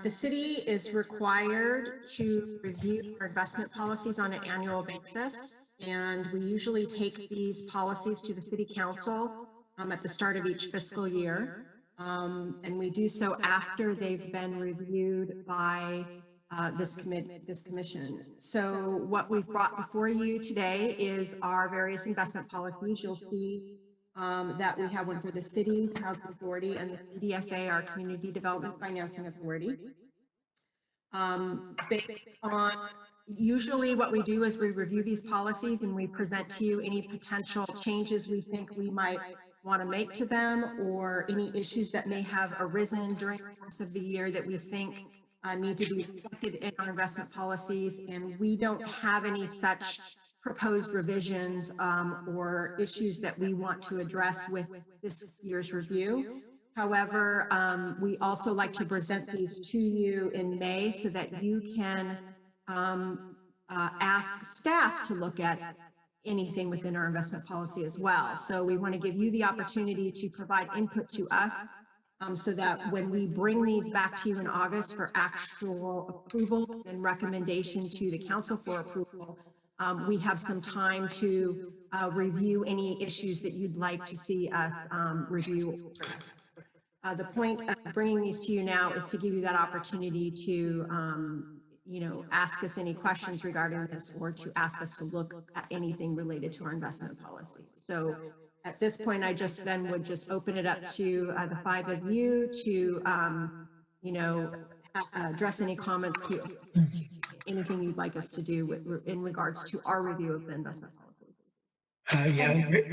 The city is required to review our investment policies on an annual basis. And we usually take these policies to the city council at the start of each fiscal year. And we do so after they've been reviewed by this commission. So what we've brought before you today is our various investment policies. You'll see that we have one for the city, Housing Authority, and the CDFA, our Community Development Financing Authority. Based on, usually what we do is we review these policies and we present to you any potential changes we think we might want to make to them, or any issues that may have arisen during the course of the year that we think need to be reflected in our investment policies. And we don't have any such proposed revisions or issues that we want to address with this year's review. However, we also like to present these to you in May so that you can ask staff to look at anything within our investment policy as well. So we want to give you the opportunity to provide input to us so that when we bring these back to you in August for actual approval and recommendation to the council for approval, we have some time to review any issues that you'd like to see us review. The point of bringing these to you now is to give you that opportunity to, ask us any questions regarding this, or to ask us to look at anything related to our investment policy. So at this point, I just then would just open it up to the five of you to, address any comments to anything you'd like us to do in regards to our review of the investment policies.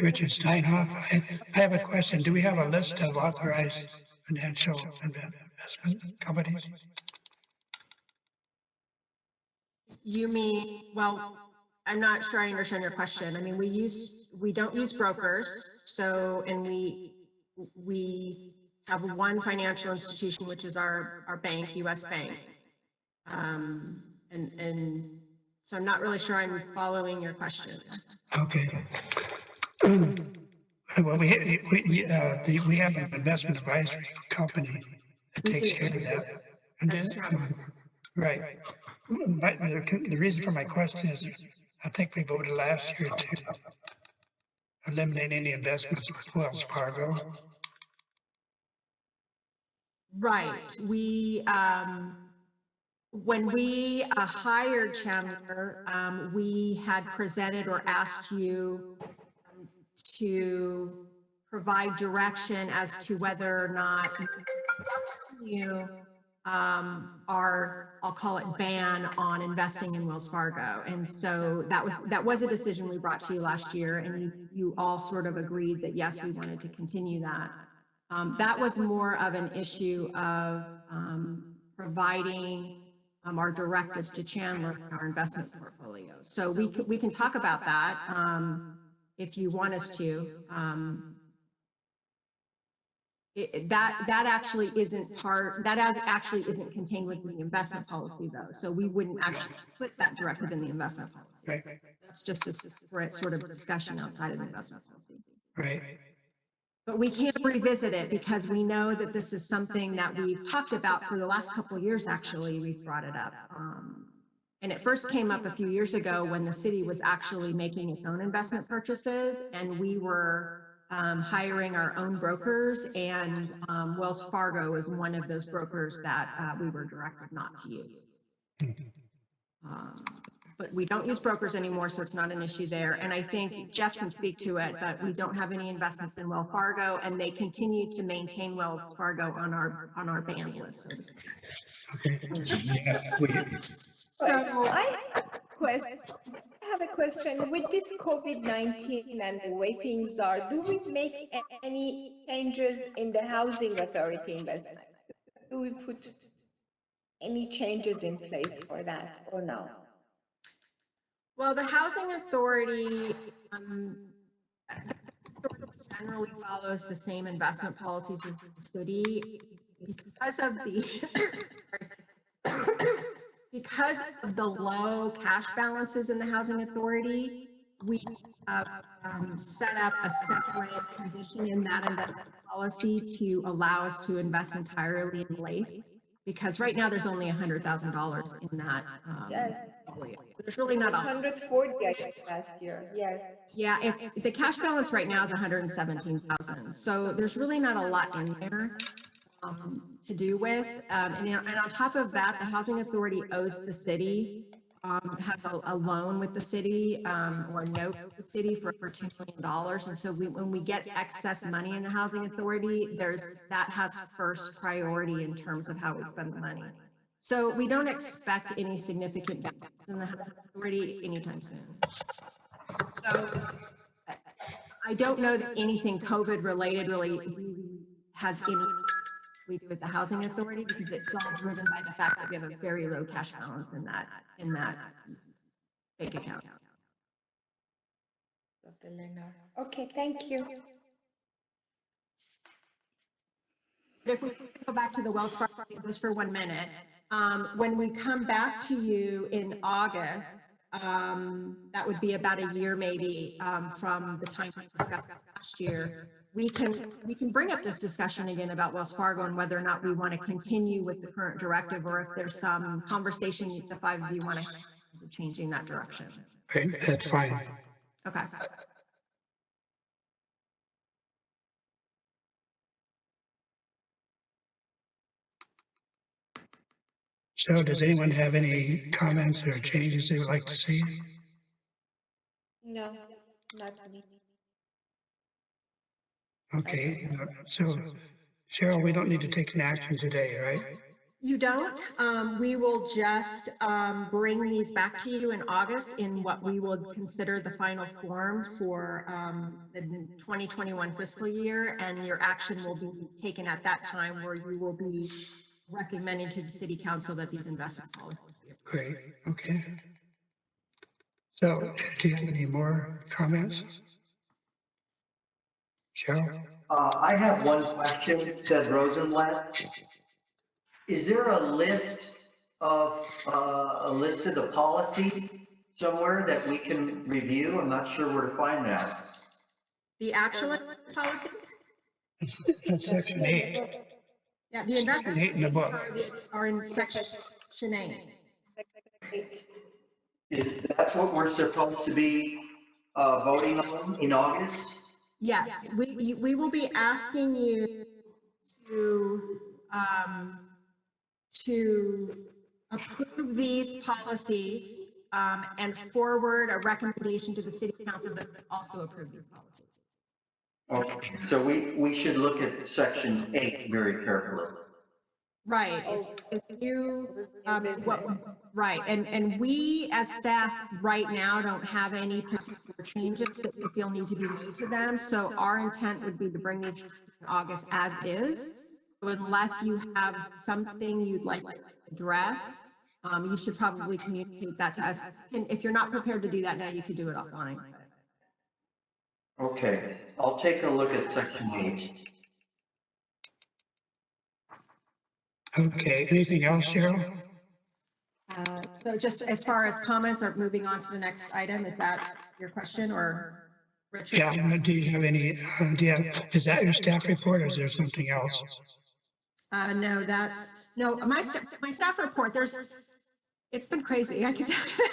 Richard Steinhoff. I have a question. Do we have a list of authorized financial investment companies? You mean, well, I'm not sure I understand your question. I mean, we don't use brokers. So, and we have one financial institution, which is our bank, US Bank. And so I'm not really sure I'm following your question. Okay. Well, we have an investment advisory company that takes care of that. And then, right. But the reason for my question is, I think we voted last year to eliminate any investments with Wells Fargo. Right. We, when we hired Chandler, we had presented or asked you to provide direction as to whether or not you I'll call it ban on investing in Wells Fargo. And so that was a decision we brought to you last year, and you all sort of agreed that yes, we wanted to continue that. That was more of an issue of providing our directives to Chandler in our investment portfolio. So we can talk about that if you want us to. That actually isn't contained within the investment policy, though. So we wouldn't actually put that directive in the investment policy. Right. That's just a separate sort of discussion outside of the investment policy. Right. But we can't revisit it because we know that this is something that we've talked about for the last couple of years. Actually, we've brought it up. And it first came up a few years ago when the city was actually making its own investment purchases, and we were hiring our own brokers, and Wells Fargo is one of those brokers that we were directed not to use. But we don't use brokers anymore, so it's not an issue there. And I think Jeff can speak to it, but we don't have any investments in Wells Fargo, and they continue to maintain Wells Fargo on our ban list, so to speak. Okay. Yes, So I have a question. With this COVID-19 and the way things are, do we make any changes in the housing authority investment? Do we put any changes in place for that or no? Well, the housing authority generally follows the same investment policies as the city because of the low cash balances in the housing authority. we have set up a separate condition in that investment policy to allow us to invest entirely in LAIF, because right now there's only $100,000 in that. Yes. portfolio. There's really not a, 140, I think, last year, yes. yeah, it's, the cash balance right now is 117,000. So there's really not a lot in there to do with. And on top of that, the Housing Authority owes the city, has a loan with the city, or a note with the city for $2 million. And so when we get excess money in the Housing Authority, that has first priority in terms of how we spend the money. So we don't expect any significant balance in the Housing Authority anytime soon. So I don't know that anything COVID related really has any we do with the Housing Authority, because it's all driven by the fact that we have a very low cash balance in that bank account. Dr. Leonard. Okay, thank you. If we go back to the Wells Fargo, just for 1 minute, when we come back to you in August, that would be about a year maybe from the time we discussed last year. We can bring up this discussion again about Wells Fargo and whether or not we want to continue with the current directive, or if there's some conversation the five of you want to have changing that direction. Okay, that's fine. Okay. So does anyone have any comments or changes they would like to see? No, not me. Okay, so Cheryl, we don't need to take an action today, right? You don't. We will just bring these back to you in August in what we will consider the final form for the 2021 fiscal year, and your action will be taken at that time, where you will be recommending to the city council that these investment policies be approved. Great, okay. So do you have any more comments? Cheryl? I have one question, said Rosenblatt. Is there a list of the policies somewhere that we can review? I'm not sure where to find that. The actual policies? That's section 8. Yeah, the investment 8 in the book. are in section 8. That's what we're supposed to be voting on in August? Yes, we will be asking you to approve these policies and forward a recommendation to the city council that also approve these policies. Okay, so we should look at section 8 very carefully. Right. If you, right. And we as staff right now don't have any particular changes that we feel need to be made to them. So our intent would be to bring these in August as is. So unless you have something you'd like to address, you should probably communicate that to us. And if you're not prepared to do that now, you could do it offline. Okay, I'll take a look at section 8. Okay, anything else, Cheryl? So just as far as comments or moving on to the next item, is that your question, or Richard? Yeah, do you have any, is that your staff report, or is there something else? No, my staff report, it's been crazy, I could tell you.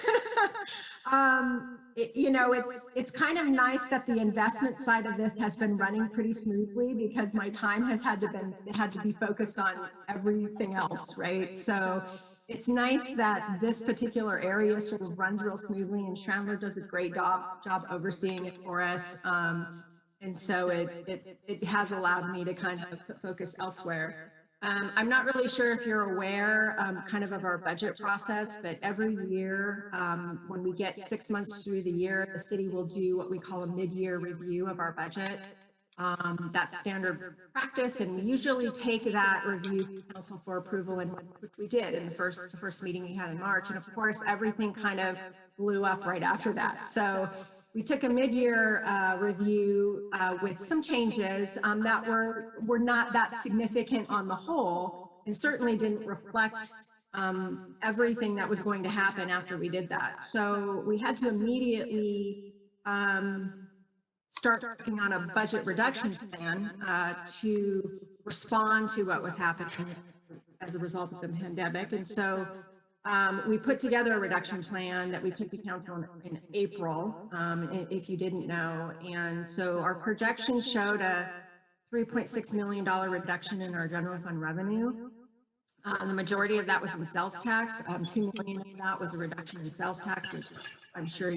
It's kind of nice that the investment side of this has been running pretty smoothly, because my time has had to be focused on everything else, right? So it's nice that this particular area sort of runs real smoothly, and Chandler does a great job overseeing it for us. And so it has allowed me to kind of focus elsewhere. I'm not really sure if you're aware kind of our budget process, but every year when we get 6 months through the year, the city will do what we call a mid-year review of our budget. That's standard practice, and we usually take that review to council for approval, and which we did in the first meeting we had in March. And of course, everything kind of blew up right after that. So we took a mid-year review with some changes that were not that significant on the whole, and certainly didn't reflect everything that was going to happen after we did that. So we had to immediately start working on a budget reduction plan to respond to what was happening as a result of the pandemic. And so we put together a reduction plan that we took to council in April, if you didn't know. And so our projections showed a $3.6 million reduction in our general fund revenue. The majority of that was in sales tax. 2 million of that was a reduction in sales tax, which I'm sure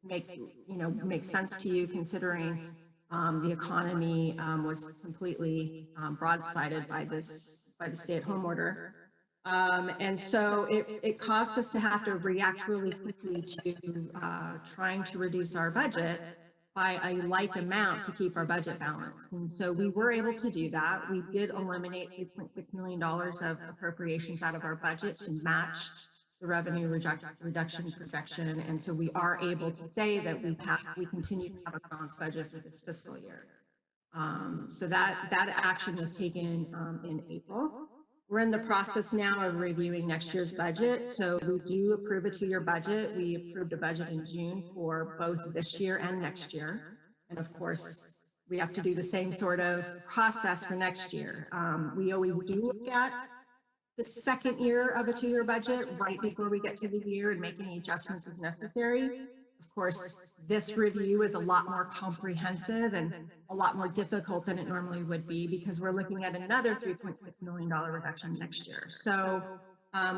makes sense to you considering the economy was completely broadsided by the stay-at-home order. And so it caused us to have to react really quickly to trying to reduce our budget by a like amount to keep our budget balanced. And so we were able to do that. We did eliminate $8.6 million of appropriations out of our budget to match the revenue reduction projection. And so we are able to say that we continue to have a balanced budget for this fiscal year. So that action was taken in April. We're in the process now of reviewing next year's budget. So we do approve a 2-year budget. We approved a budget in June for both this year and next year. And of course, we have to do the same sort of process for next year. We always do look at the second year of a 2-year budget right before we get to the year and make any adjustments as necessary. Of course, this review is a lot more comprehensive and a lot more difficult than it normally would be because we're looking at another $3.6 million reduction next year. So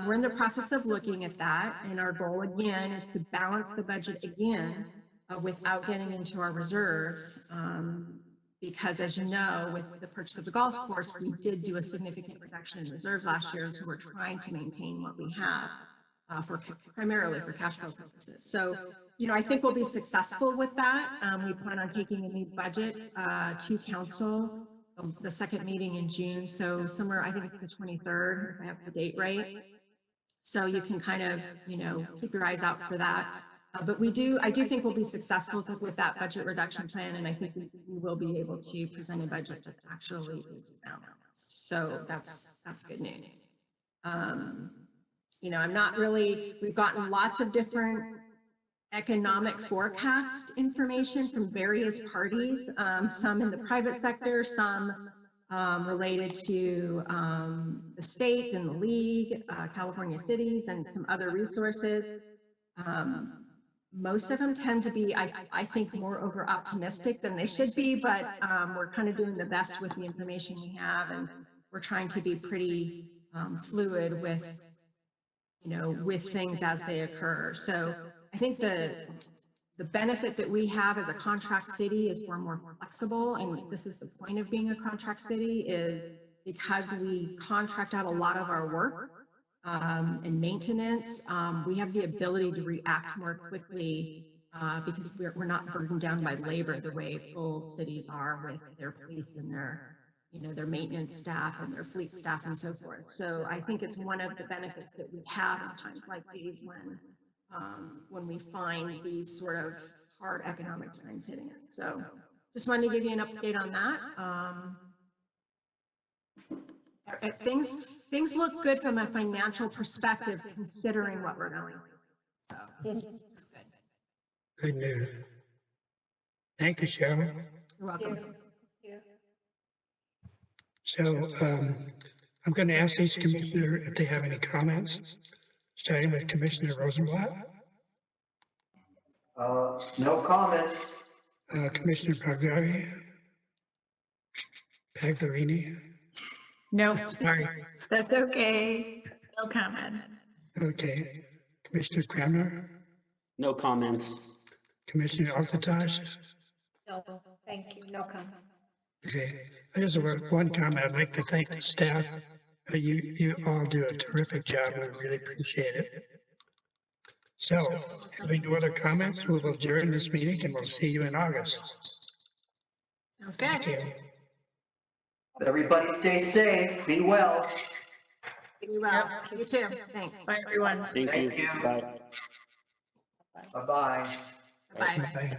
we're in the process of looking at that. And our goal again is to balance the budget again without getting into our reserves. Because as you know, with the purchase of the golf course, we did do a significant reduction in reserves last year. So we're trying to maintain what we have primarily for cash flow purposes. So I think we'll be successful with that. We plan on taking a new budget to council, the second meeting in June. So somewhere, I think it's the 23rd, if I have the date right. So you can kind of, keep your eyes out for that. But I do think we'll be successful with that budget reduction plan. And I think we will be able to present a budget that actually is balanced. So that's good news. We've gotten lots of different economic forecast information from various parties, some in the private sector, some related to the state and the league, California cities, and some other resources. Most of them tend to be, I think, more over optimistic than they should be, but we're kind of doing the best with the information we have, and we're trying to be pretty fluid with things as they occur. So I think the benefit that we have as a contract city is we're more flexible, and this is the point of being a contract city, is because we contract out a lot of our work and maintenance, we have the ability to react more quickly because we're not burdened down by labor the way full cities are with their police and their maintenance staff and their fleet staff and so forth. So I think it's one of the benefits that we have in times like these when we find these sort of hard economic times hitting us. So just wanted to give you an update on that. Things look good from a financial perspective considering what we're going through. So it's good. Good news. Thank you, Cheryl. You're welcome. So I'm going to ask each commissioner if they have any comments, starting with Commissioner Rosenblatt. No comments. Commissioner Pagliarini. No, Sorry. that's okay. No comment. Okay. Commissioner Cranmer, No comments. Commissioner Alcatraz. No, thank you. No comment. Okay. I just have one comment. I'd like to thank the staff. You all do a terrific job. I really appreciate it. So, having no other comments, we will adjourn this meeting and we'll see you in August. Sounds good. Thank you. Everybody stay safe. Be well. Be well. You too. Thanks. Bye, everyone. Thank Thank you. you. Bye. Bye-bye. Bye. Bye.